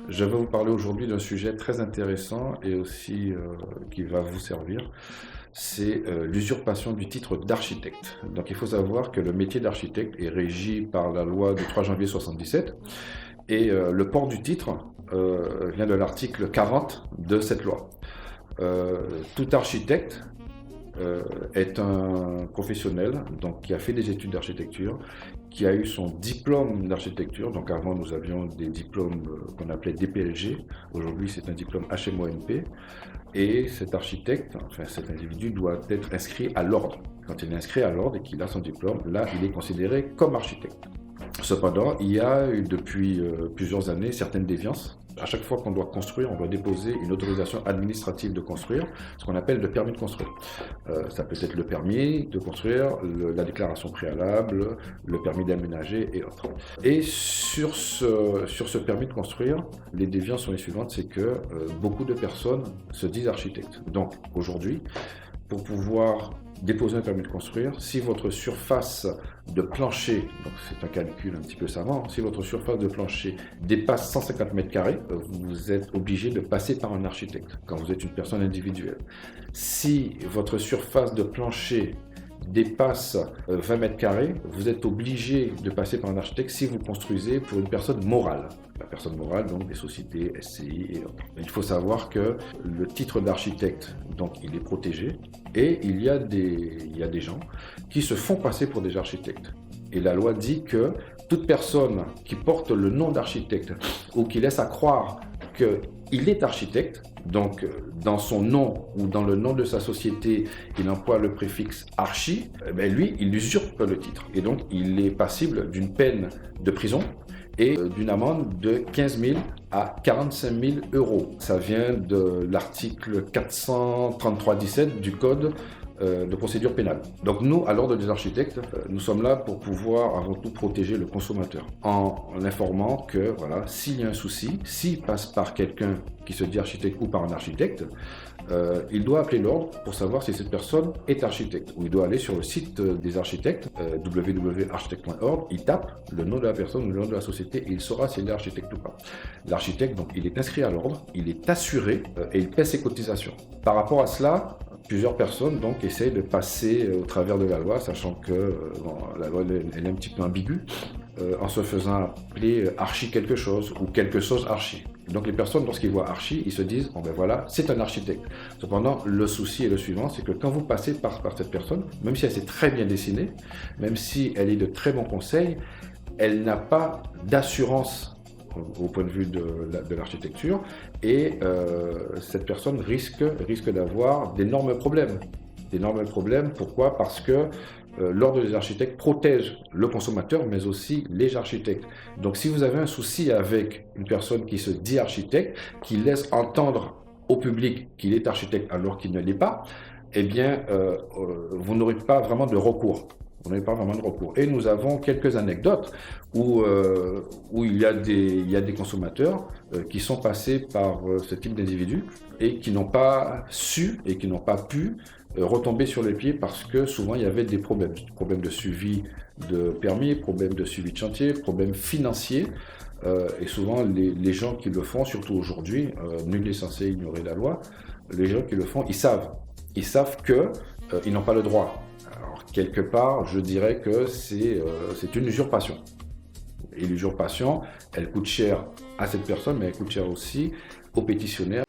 Je vais vous parler aujourd'hui d'un sujet très intéressant et aussi qui va vous servir. C'est l'usurpation du titre d'architecte. Donc il faut savoir que le métier d'architecte est régi par la loi du 3 janvier 77 et le port du titre vient de l'article 40 de cette loi. Tout architecte est un professionnel donc, qui a fait des études d'architecture, qui a eu son diplôme d'architecture. Donc avant, nous avions des diplômes qu'on appelait DPLG. Aujourd'hui, c'est un diplôme HMONP. Et cet architecte, enfin cet individu, doit être inscrit à l'ordre. Quand il est inscrit à l'ordre et qu'il a son diplôme, là, il est considéré comme architecte. Cependant, il y a eu depuis plusieurs années certaines déviances. À chaque fois qu'on doit construire, on doit déposer une autorisation administrative de construire, ce qu'on appelle le permis de construire. Ça peut être le permis de construire, la déclaration préalable, le permis d'aménager et autres. Et sur ce permis de construire, les déviances sont les suivantes, c'est que beaucoup de personnes se disent architectes. Donc aujourd'hui, pour pouvoir déposer un permis de construire, si votre surface de plancher, donc c'est un calcul un petit peu savant, si votre surface de plancher dépasse 150 mètres carrés, vous êtes obligé de passer par un architecte quand vous êtes une personne individuelle. Si votre surface de plancher dépasse 20 mètres carrés, vous êtes obligé de passer par un architecte si vous construisez pour une personne morale. La personne morale, donc des sociétés, SCI et autres. Il faut savoir que le titre d'architecte, donc il est protégé et il y a des gens qui se font passer pour des architectes. Et la loi dit que toute personne qui porte le nom d'architecte ou qui laisse à croire qu'il est architecte, donc dans son nom ou dans le nom de sa société, il emploie le préfixe archi, lui, il usurpe le titre. Et donc, il est passible d'une peine de prison et d'une amende de 15 000 à 45 000 euros. Ça vient de l'article 433-17 du Code de procédure pénale. Donc nous, à l'Ordre des architectes, nous sommes là pour pouvoir avant tout protéger le consommateur en informant que voilà, s'il y a un souci, s'il passe par quelqu'un qui se dit architecte ou par un architecte, il doit appeler l'ordre pour savoir si cette personne est architecte. Ou il doit aller sur le site des architectes, www.architecte.org, il tape le nom de la personne ou le nom de la société et il saura s'il est architecte ou pas. L'architecte, donc, il est inscrit à l'ordre, il est assuré et il paie ses cotisations. Par rapport à cela, plusieurs personnes donc essayent de passer au travers de la loi, sachant que la loi elle est un petit peu ambiguë, en se faisant appeler archi quelque chose ou quelque chose archi. Donc les personnes, lorsqu'ils voient archi, ils se disent bon ben voilà, c'est un architecte. Cependant, le souci est le suivant, c'est que quand vous passez par cette personne, même si elle s'est très bien dessinée, même si elle est de très bons conseils, elle n'a pas d'assurance au point de vue de l'architecture, et cette personne risque d'avoir d'énormes problèmes. D'énormes problèmes, pourquoi? Parce que l'Ordre des architectes protège le consommateur, mais aussi les architectes. Donc si vous avez un souci avec une personne qui se dit architecte, qui laisse entendre au public qu'il est architecte alors qu'il ne l'est pas, eh bien, vous n'aurez pas vraiment de recours. On n'avait pas vraiment de recours. Et nous avons quelques anecdotes où il y a des consommateurs qui sont passés par ce type d'individus et qui n'ont pas su et qui n'ont pas pu retomber sur les pieds parce que souvent il y avait des problèmes. Problèmes de suivi de permis, problèmes de suivi de chantier, problèmes financiers. Et souvent les gens qui le font, surtout aujourd'hui, nul n'est censé ignorer la loi, les gens qui le font, ils savent. Ils savent qu'ils n'ont pas le droit. Alors, quelque part, je dirais que c'est une usurpation. Et l'usurpation, elle coûte cher à cette personne, mais elle coûte cher aussi aux pétitionnaires.